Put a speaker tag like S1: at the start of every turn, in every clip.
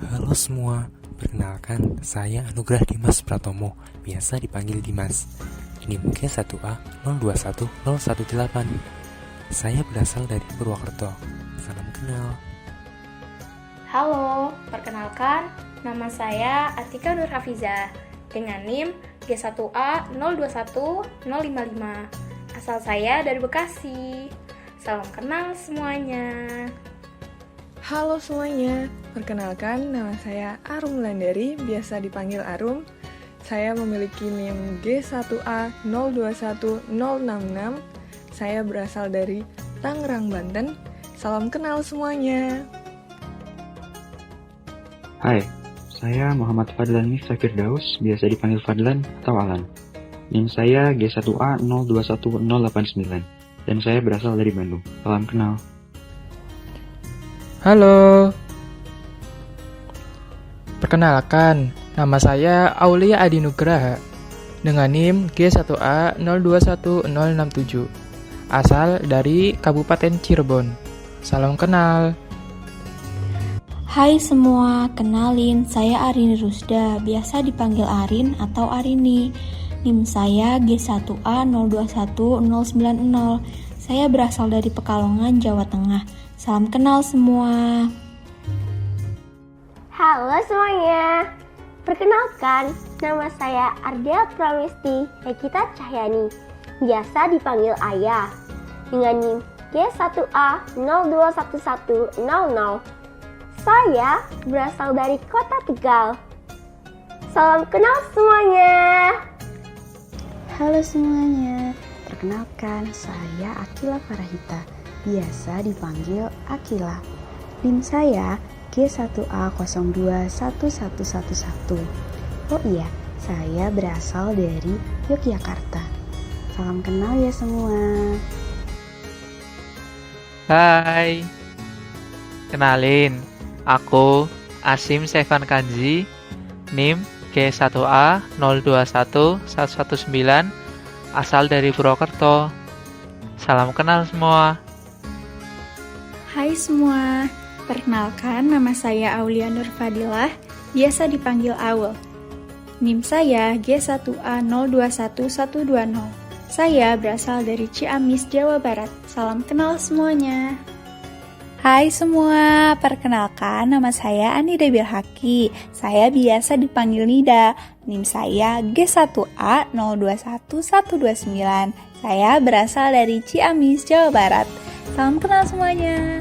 S1: Halo semua, perkenalkan saya Anugrah Dimas Pratomo, biasa dipanggil Dimas. Ini mungkin 1A 021018. Saya berasal dari Purwokerto. Salam kenal.
S2: Halo, perkenalkan nama saya Atika Nur Hafizah dengan NIM G1A 021055. Asal saya dari Bekasi. Salam kenal semuanya.
S3: Halo semuanya, perkenalkan nama saya Arum Wulandari, biasa dipanggil Arum. Saya memiliki NIM G1A 021066. Saya berasal dari Tangerang, Banten. Salam kenal semuanya.
S4: Hai, saya Muhammad Fadlan Miftakir Daus, biasa dipanggil Fadlan atau Alan. NIM saya G1A 021089, dan saya berasal dari Bandung. Salam kenal.
S5: Halo. Perkenalkan, nama saya Aulia Adi Nugraha dengan NIM G1A 021067. Asal dari Kabupaten Cirebon. Salam kenal.
S6: Hai semua, kenalin saya Arini Rusda, biasa dipanggil Arin atau Arini. NIM saya G1A 021090. Saya berasal dari Pekalongan, Jawa Tengah. Salam kenal semua.
S7: Halo semuanya, perkenalkan nama saya Ardea Pramisti Rekita Cahyani, biasa dipanggil Ayah, dengan NIM G1A 021100. Saya berasal dari Kota Tegal. Salam kenal semuanya.
S8: Halo semuanya, perkenalkan saya Akila Farahita, biasa dipanggil Akila. NIM saya G1A 021111. Oh iya, saya berasal dari Yogyakarta. Salam kenal ya semua.
S9: Hai, kenalin, aku Asim Sevan Kanzi, NIM G1A 021119, asal dari Purwokerto. Salam kenal semua.
S10: Hai semua, perkenalkan nama saya Aulia Nur Fadilah, biasa dipanggil Aul. NIM saya G1A 021120. Saya berasal dari Ciamis, Jawa Barat. Salam kenal semuanya.
S11: Hai semua, perkenalkan nama saya Anida Bilhaki. Saya biasa dipanggil Nida. NIM saya G1A 021129. Saya berasal dari Ciamis, Jawa Barat. Salam kenal semuanya.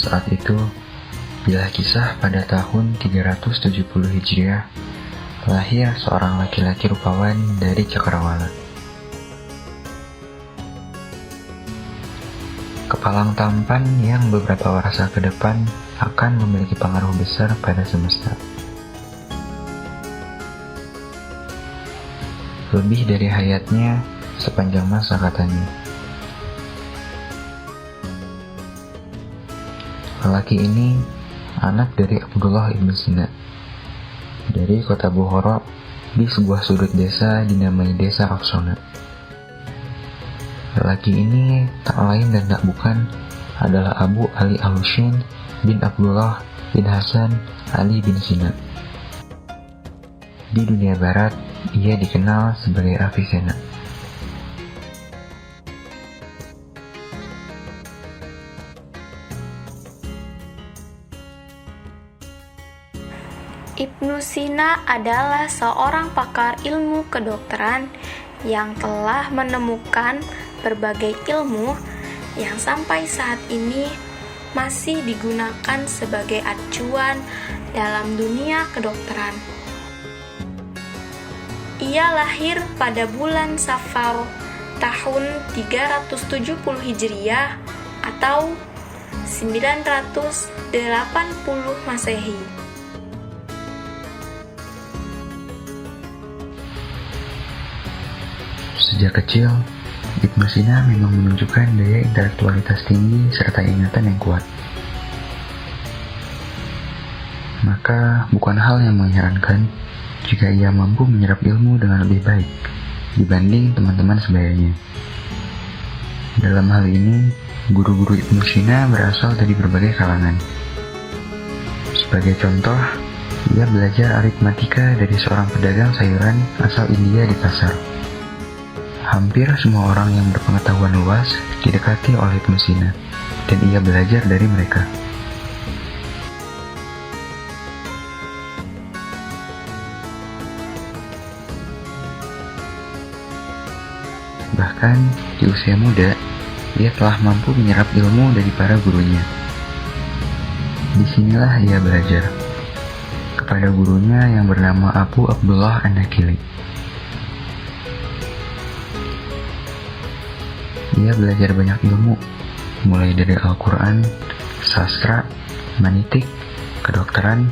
S4: Saat itu, bila kisah pada tahun 370 Hijriah, lahir seorang laki-laki rupawan dari Cakrawala. Kepalang tampan yang beberapa warasa ke depan akan memiliki pengaruh besar pada semesta. Lebih dari hayatnya sepanjang masa katanya. Lelaki ini anak dari Abdullah ibn Sina dari kota Bukhara di sebuah sudut desa dinamai Desa Aksona. Lelaki ini tak lain dan tak bukan adalah Abu Ali al-Husain bin Abdullah bin Hasan Ali bin Sina. Di dunia barat, ia dikenal sebagai Avicenna.
S2: Ibnu Sina adalah seorang pakar ilmu kedokteran yang telah menemukan berbagai ilmu yang sampai saat ini masih digunakan sebagai acuan dalam dunia kedokteran. Ia lahir pada bulan Safar tahun 370 Hijriah atau 980 Masehi.
S4: Sejak kecil, Ibnu Sina memang menunjukkan daya intelektualitas tinggi serta ingatan yang kuat. Maka bukan hal yang mengherankan jika ia mampu menyerap ilmu dengan lebih baik dibanding teman-teman sebayanya. Dalam hal ini, guru-guru Ibnu Sina berasal dari berbagai kalangan. Sebagai contoh, ia belajar aritmatika dari seorang pedagang sayuran asal India di pasar. Hampir semua orang yang berpengetahuan luas didekati oleh Ibnu Sina, dan ia belajar dari mereka. Bahkan di usia muda, ia telah mampu menyerap ilmu dari para gurunya. Disinilah ia belajar kepada gurunya yang bernama Abu Abdullah An-Nakili. Ia belajar banyak ilmu, mulai dari Al-Quran, sastra, manitik, kedokteran,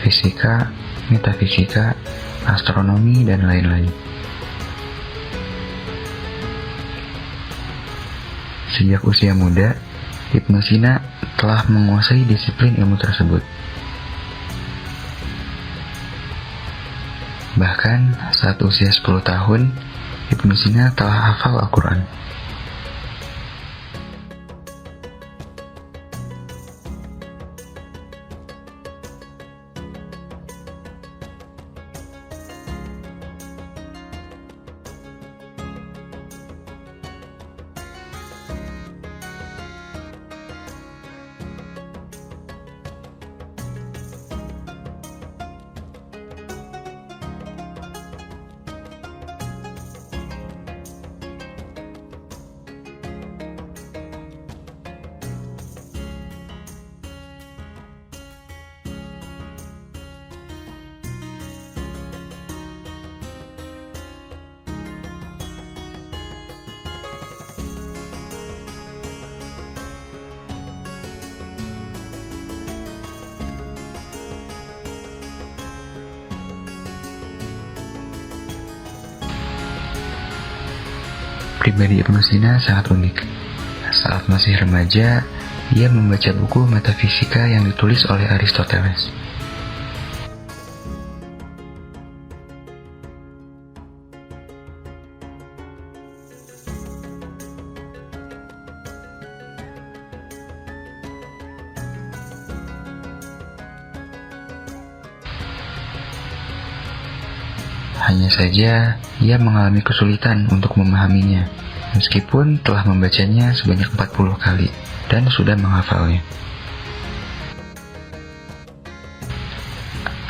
S4: fisika, metafisika, astronomi, dan lain-lain. Sejak usia muda, Ibnu Sina telah menguasai disiplin ilmu tersebut. Bahkan saat usia 10 tahun, Ibnu Sina telah hafal Al-Quran. Pribadi Ibnu Sina sangat unik. Saat masih remaja, ia membaca buku metafisika yang ditulis oleh Aristoteles. Hanya saja, ia mengalami kesulitan untuk memahaminya, meskipun telah membacanya sebanyak 40 kali dan sudah menghafalnya.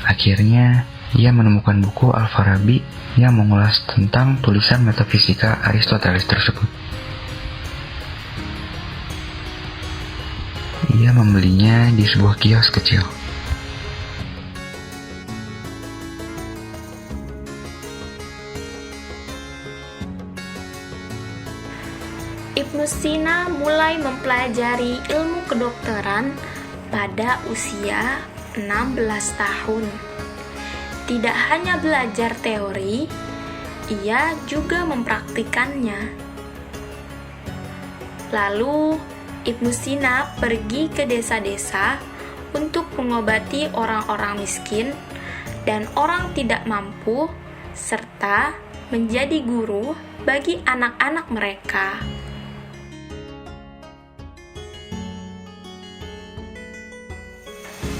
S4: Akhirnya, ia menemukan buku Al-Farabi yang mengulas tentang tulisan metafisika Aristoteles tersebut. Ia membelinya di sebuah kios kecil.
S2: Ibnu Sina mulai mempelajari ilmu kedokteran pada usia 16 tahun. Tidak hanya belajar teori, ia juga mempraktikannya. Lalu, Ibnu Sina pergi ke desa-desa untuk mengobati orang-orang miskin dan orang tidak mampu, serta menjadi guru bagi anak-anak mereka.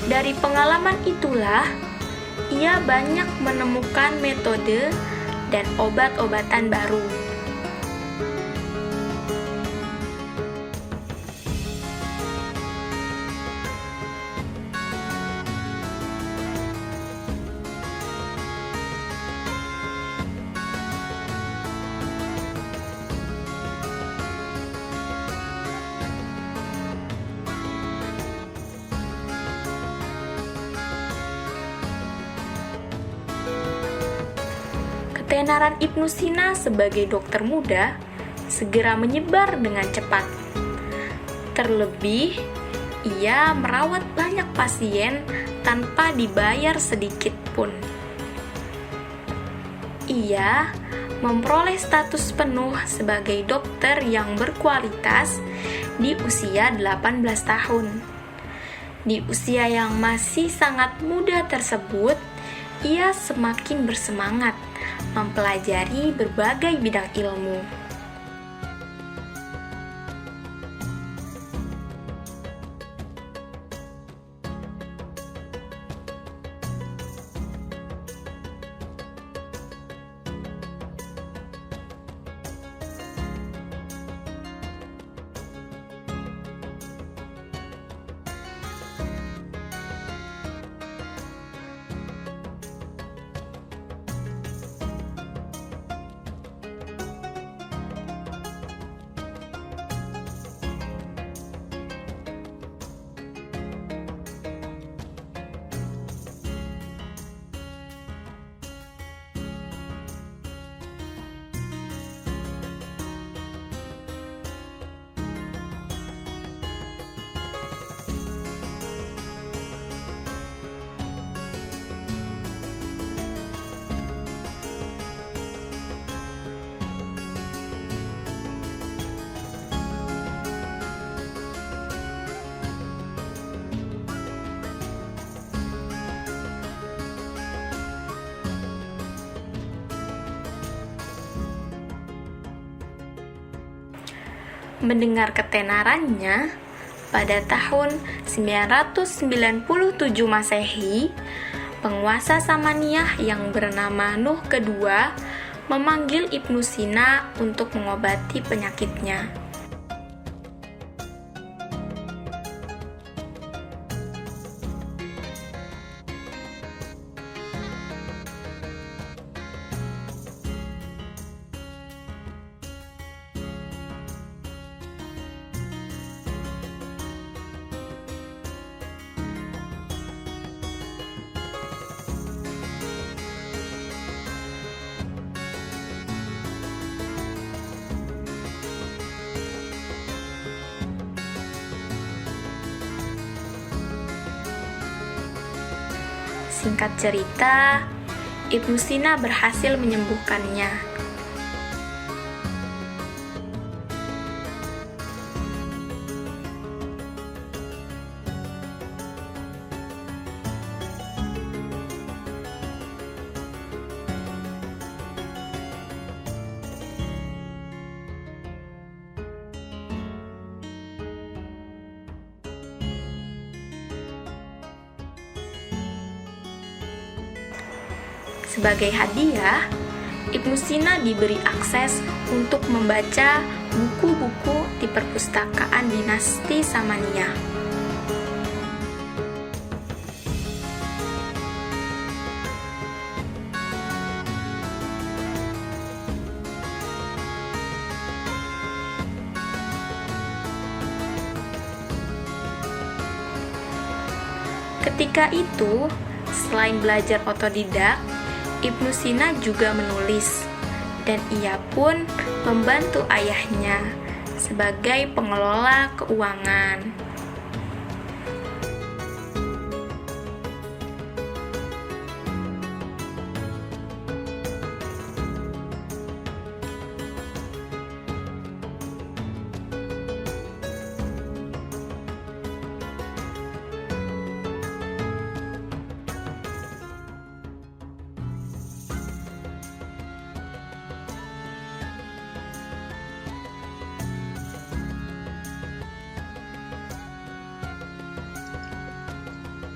S2: Dari pengalaman itulah, ia banyak menemukan metode dan obat-obatan baru. ketenaran Ibnu Sina sebagai dokter muda segera menyebar dengan cepat. Terlebih, ia merawat banyak pasien tanpa dibayar sedikit pun. Ia memperoleh status penuh sebagai dokter yang berkualitas di usia 18 tahun. Di usia yang masih sangat muda tersebut, ia semakin bersemangat mempelajari berbagai bidang ilmu. Mendengar ketenarannya, pada tahun 997 Masehi, penguasa Samaniyah yang bernama Nuh kedua memanggil Ibnu Sina untuk mengobati penyakitnya. Singkat cerita, Ibnu Sina berhasil menyembuhkannya. Sebagai hadiah, Ibnu Sina diberi akses untuk membaca buku-buku di perpustakaan dinasti Samaniyah. Ketika itu, selain belajar otodidak, Ibnu Sina juga menulis, dan ia pun membantu ayahnya sebagai pengelola keuangan.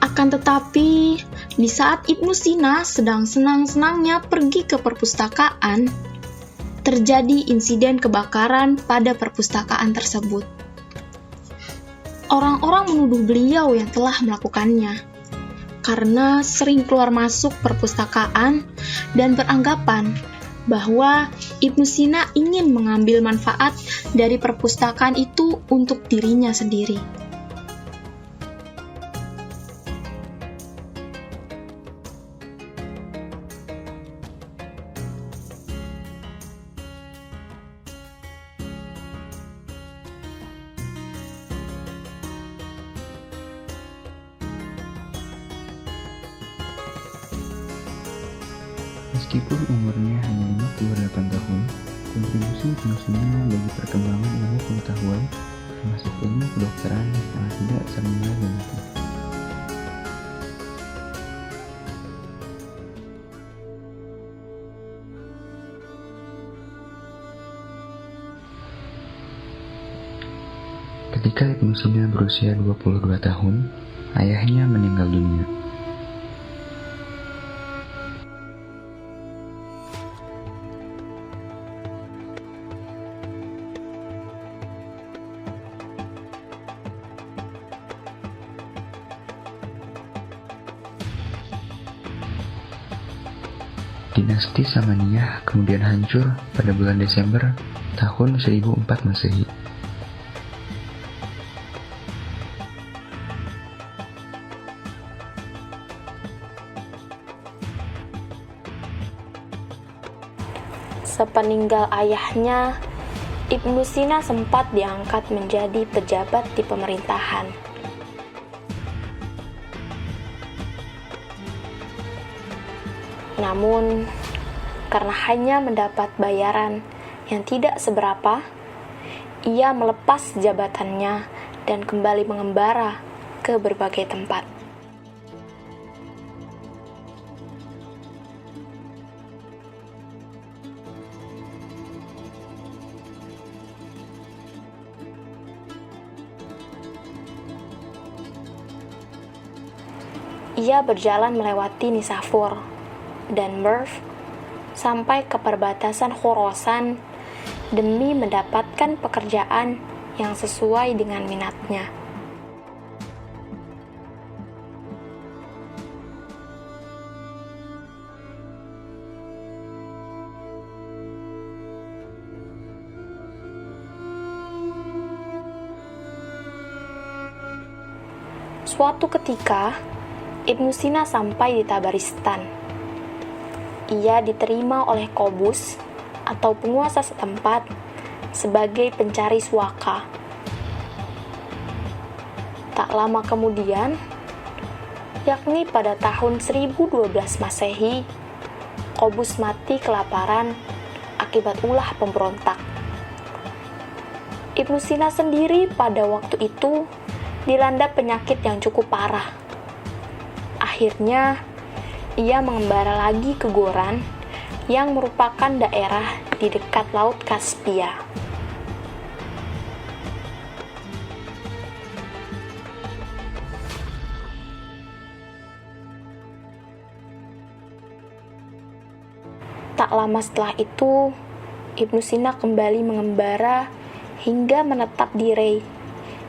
S12: Akan tetapi, di saat Ibnu Sina sedang senang-senangnya pergi ke perpustakaan, terjadi insiden kebakaran pada perpustakaan tersebut. Orang-orang menuduh beliau yang telah melakukannya, karena sering keluar masuk perpustakaan dan beranggapan bahwa Ibnu Sina ingin mengambil manfaat dari perpustakaan itu untuk dirinya sendiri.
S4: Meskipun umurnya hanya 58 tahun, kontribusi Ibnu Sina bagi perkembangan ilmu pengetahuan, termasuk ilmu kedokteran, sangat tidak ternilai banyaknya. Ketika Ibnu Sina berusia 22 tahun, ayahnya meninggal dunia. Dinasti Samaniyah kemudian hancur pada bulan Desember tahun 1004 Masehi.
S2: Sepeninggal ayahnya, Ibnu Sina sempat diangkat menjadi pejabat di pemerintahan. Namun, karena hanya mendapat bayaran yang tidak seberapa, ia melepas jabatannya dan kembali mengembara ke berbagai tempat. Ia berjalan melewati Nisapur dan Merv sampai ke perbatasan Khorasan demi mendapatkan pekerjaan yang sesuai dengan minatnya. Suatu ketika, Ibnu Sina sampai di Tabaristan. Ia diterima oleh Qobus atau penguasa setempat sebagai pencari suaka. Tak lama kemudian, yakni pada tahun 1012 Masehi, Qobus mati kelaparan akibat ulah pemberontak. Ibnu Sina sendiri pada waktu itu dilanda penyakit yang cukup parah. Akhirnya, ia mengembara lagi ke Goran yang merupakan daerah di dekat Laut Kaspia. Tak lama setelah itu, Ibnu Sina kembali mengembara hingga menetap di Rey,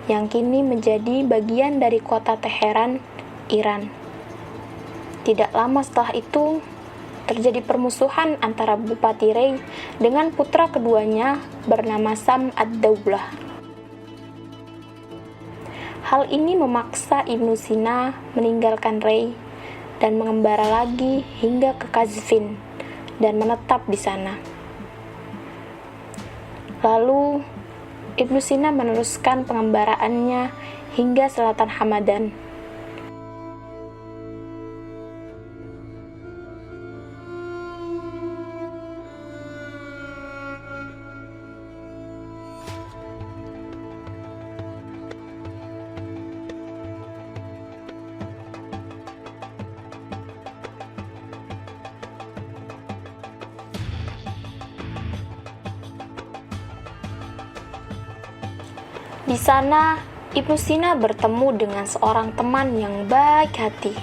S2: yang kini menjadi bagian dari kota Teheran, Iran. Tidak lama setelah itu, terjadi permusuhan antara Bupati Rey dengan putra keduanya bernama Sam ad-Daulah. Hal ini memaksa Ibnu Sina meninggalkan Rey dan mengembara lagi hingga ke Qazvin dan menetap di sana. Lalu, Ibnu Sina meneruskan pengembaraannya hingga selatan Hamadan. Di sana, Ibnu Sina bertemu dengan seorang teman yang baik hati.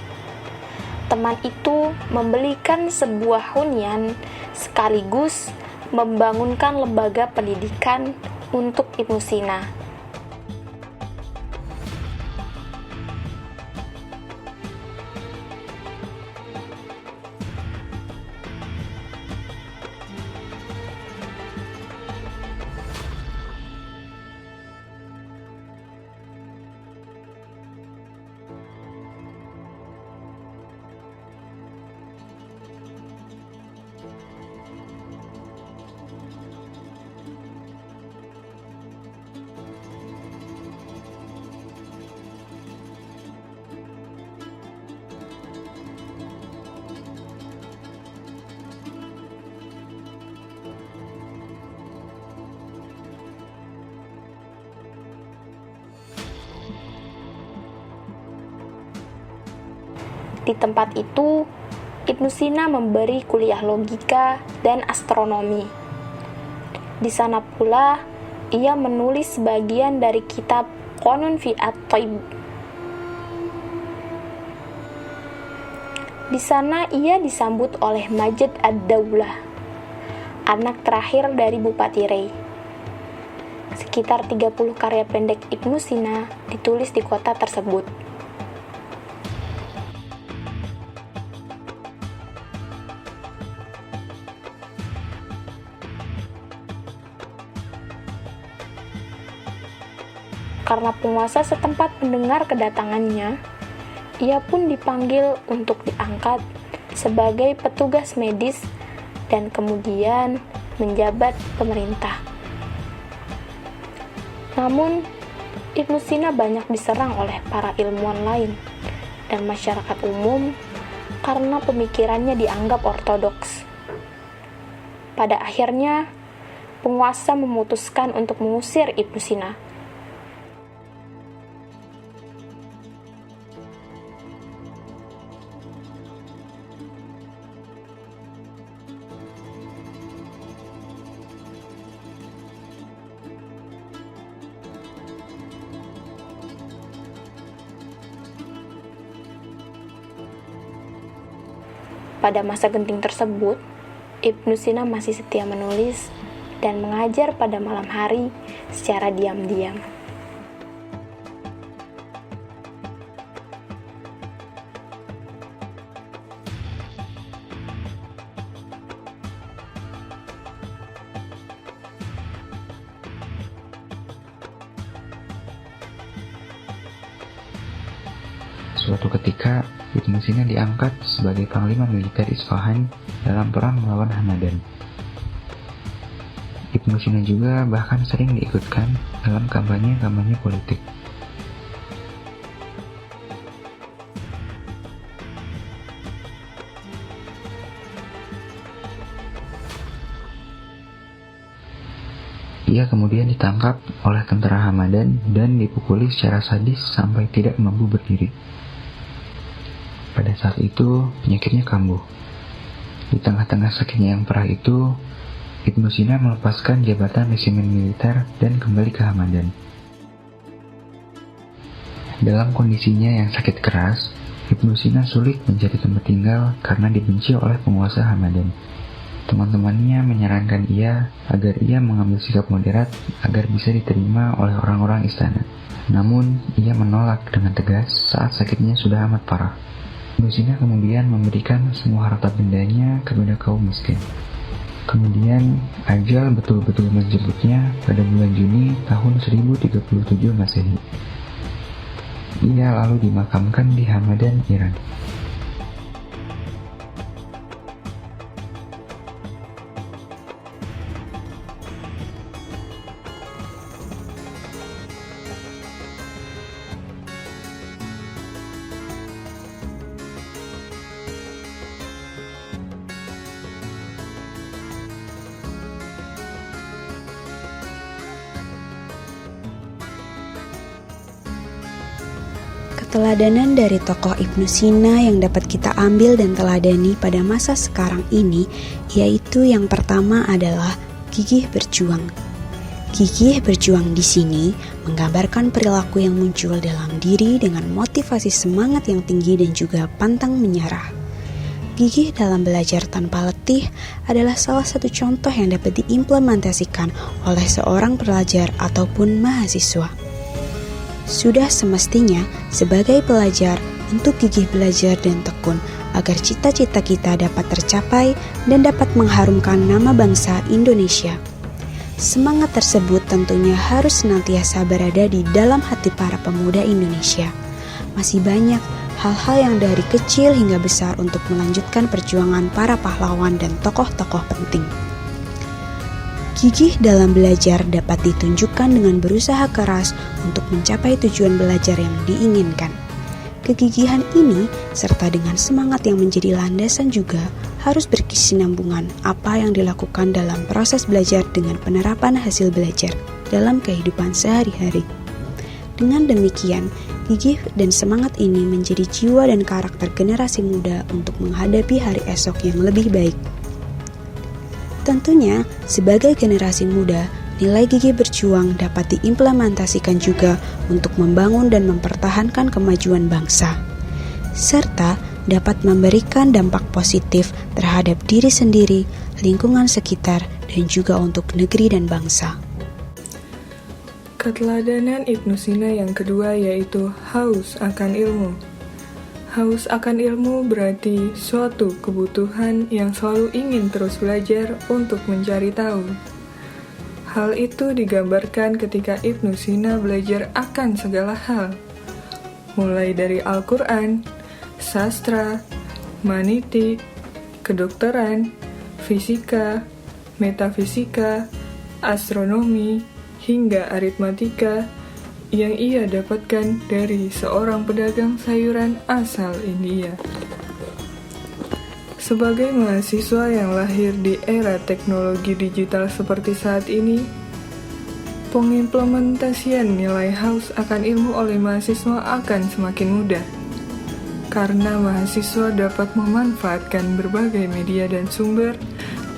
S2: Teman itu membelikan sebuah hunian sekaligus membangunkan lembaga pendidikan untuk Ibnu Sina. Di tempat itu, Ibnu Sina memberi kuliah logika dan astronomi. Di sana pula, ia menulis sebagian dari kitab Qanun fi at-Taib. Di sana ia disambut oleh Majd ad-Daulah, anak terakhir dari Bupati Rey. Sekitar 30 karya pendek Ibnu Sina ditulis di kota tersebut. Karena penguasa setempat mendengar kedatangannya, ia pun dipanggil untuk diangkat sebagai petugas medis dan kemudian menjabat pemerintah. Namun, Ibnu Sina banyak diserang oleh para ilmuwan lain dan masyarakat umum karena pemikirannya dianggap ortodoks. Pada akhirnya, penguasa memutuskan untuk mengusir Ibnu Sina. Pada masa genting tersebut, Ibnu Sina masih setia menulis dan mengajar pada malam hari secara diam-diam.
S4: Suatu ketika, Ibnu Sina diangkat sebagai panglima militer Isfahan dalam perang melawan Hamadan. Ibnu Sina juga bahkan sering diikutkan dalam kampanye-kampanye politik. Ia kemudian ditangkap oleh tentara Hamadan dan dipukuli secara sadis sampai tidak mampu berdiri. Pada saat itu, penyakitnya kambuh. Di tengah-tengah sakitnya yang parah itu, Ibnu Sina melepaskan jabatan resimen militer dan kembali ke Hamadan. Dalam kondisinya yang sakit keras, Ibnu Sina sulit mencari tempat tinggal karena dibenci oleh penguasa Hamadan. Teman-temannya menyarankan ia agar ia mengambil sikap moderat agar bisa diterima oleh orang-orang istana. Namun, ia menolak dengan tegas saat sakitnya sudah amat parah. Ibnu Sina kemudian memberikan semua harta bendanya kepada kaum miskin. Kemudian, ajal betul-betul menjemputnya pada bulan Juni tahun 1037 Masehi. Ia lalu dimakamkan di Hamadan, Iran.
S8: Keteladanan dari tokoh Ibnu Sina yang dapat kita ambil dan teladani pada masa sekarang ini, yaitu yang pertama adalah gigih berjuang. Gigih berjuang di sini menggambarkan perilaku yang muncul dalam diri dengan motivasi semangat yang tinggi dan juga pantang menyerah. Gigih dalam belajar tanpa letih adalah salah satu contoh yang dapat diimplementasikan oleh seorang pelajar ataupun mahasiswa. Sudah semestinya sebagai pelajar untuk gigih belajar dan tekun agar cita-cita kita dapat tercapai dan dapat mengharumkan nama bangsa Indonesia. Semangat tersebut tentunya harus senantiasa berada di dalam hati para pemuda Indonesia. Masih banyak hal-hal yang dari kecil hingga besar untuk melanjutkan perjuangan para pahlawan dan tokoh-tokoh penting. Gigih dalam belajar dapat ditunjukkan dengan berusaha keras untuk mencapai tujuan belajar yang diinginkan. Kegigihan ini, serta dengan semangat yang menjadi landasan juga, harus berkesinambungan apa yang dilakukan dalam proses belajar dengan penerapan hasil belajar dalam kehidupan sehari-hari. Dengan demikian, gigih dan semangat ini menjadi jiwa dan karakter generasi muda untuk menghadapi hari esok yang lebih baik. Tentunya, sebagai generasi muda, nilai gigih berjuang dapat diimplementasikan juga untuk membangun dan mempertahankan kemajuan bangsa, serta dapat memberikan dampak positif terhadap diri sendiri, lingkungan sekitar, dan juga untuk negeri dan bangsa.
S3: Keteladanan Ibnu Sina yang kedua yaitu haus akan ilmu. Haus akan ilmu berarti suatu kebutuhan yang selalu ingin terus belajar untuk mencari tahu. Hal itu digambarkan ketika Ibnu Sina belajar akan segala hal, mulai dari Al-Quran, sastra, manitik, kedokteran, fisika, metafisika, astronomi, hingga aritmatika yang ia dapatkan dari seorang pedagang sayuran asal India. Sebagai mahasiswa yang lahir di era teknologi digital seperti saat ini, pengimplementasian nilai haus akan ilmu oleh mahasiswa akan semakin mudah, karena mahasiswa dapat memanfaatkan berbagai media dan sumber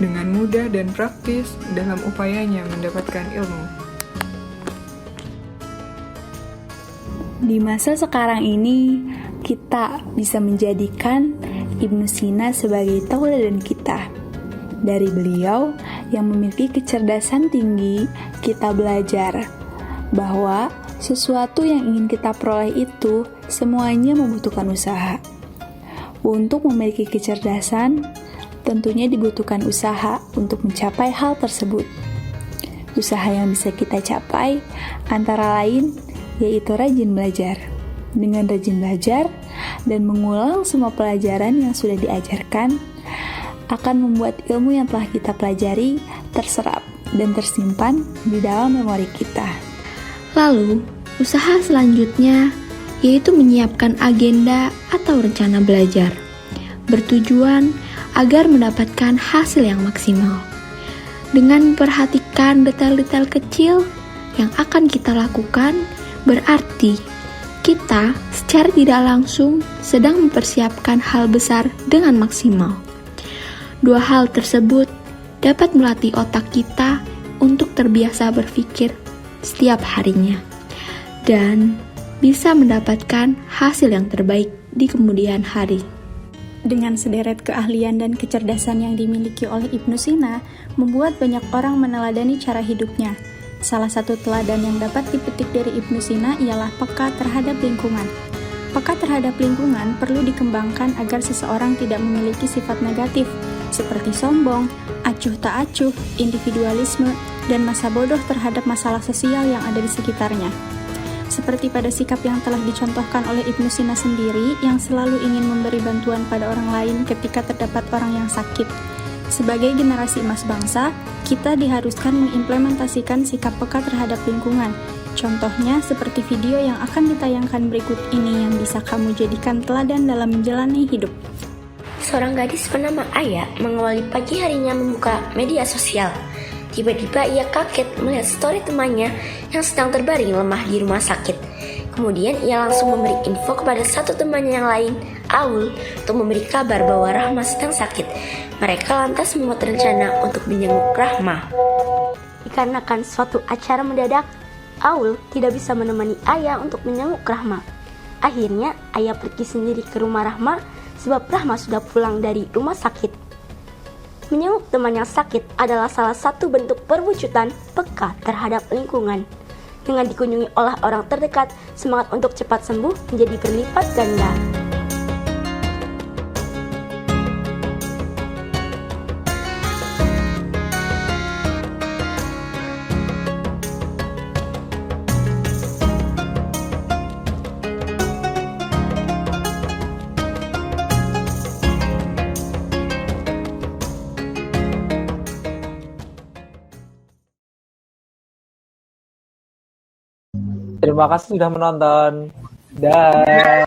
S3: dengan mudah dan praktis dalam upayanya mendapatkan ilmu.
S11: Di masa sekarang ini, kita bisa menjadikan Ibnu Sina sebagai tauladan kita. Dari beliau yang memiliki kecerdasan tinggi, kita belajar bahwa sesuatu yang ingin kita peroleh itu semuanya membutuhkan usaha. Untuk memiliki kecerdasan, tentunya dibutuhkan usaha untuk mencapai hal tersebut. Usaha yang bisa kita capai antara lain yaitu rajin belajar. Dengan rajin belajar dan mengulang semua pelajaran yang sudah diajarkan, akan membuat ilmu yang telah kita pelajari terserap dan tersimpan di dalam memori kita.
S6: Lalu, usaha selanjutnya yaitu menyiapkan agenda atau rencana belajar, bertujuan agar mendapatkan hasil yang maksimal. Dengan memperhatikan detail-detail kecil yang akan kita lakukan, berarti kita secara tidak langsung sedang mempersiapkan hal besar dengan maksimal. Dua hal tersebut dapat melatih otak kita untuk terbiasa berpikir setiap harinya dan bisa mendapatkan hasil yang terbaik di kemudian hari.
S10: Dengan sederet keahlian dan kecerdasan yang dimiliki oleh Ibnu Sina, membuat banyak orang meneladani cara hidupnya. Salah satu teladan yang dapat dipetik dari Ibnu Sina ialah peka terhadap lingkungan. Peka terhadap lingkungan perlu dikembangkan agar seseorang tidak memiliki sifat negatif, seperti sombong, acuh tak acuh, individualisme, dan masa bodoh terhadap masalah sosial yang ada di sekitarnya. Seperti pada sikap yang telah dicontohkan oleh Ibnu Sina sendiri yang selalu ingin memberi bantuan pada orang lain ketika terdapat orang yang sakit. Sebagai generasi emas bangsa, kita diharuskan mengimplementasikan sikap peka terhadap lingkungan. Contohnya seperti video yang akan ditayangkan berikut ini yang bisa kamu jadikan teladan dalam menjalani hidup.
S7: Seorang gadis bernama Aya mengawali pagi harinya membuka media sosial. Tiba-tiba ia kaget melihat story temannya yang sedang terbaring lemah di rumah sakit. Kemudian ia langsung memberi info kepada satu temannya yang lain, Aul, untuk memberi kabar bahwa Rahma sedang sakit. Mereka lantas membuat rencana untuk menjenguk Rahma. Dikarenakan suatu acara mendadak, Aul tidak bisa menemani Ayah untuk menjenguk Rahma. Akhirnya Ayah pergi sendiri ke rumah Rahma sebab Rahma sudah pulang dari rumah sakit. Menjenguk teman yang sakit adalah salah satu bentuk perwujudan peka terhadap lingkungan. Dengan dikunjungi oleh orang terdekat, semangat untuk cepat sembuh menjadi berlipat ganda.
S9: Terima kasih sudah menonton. Dah.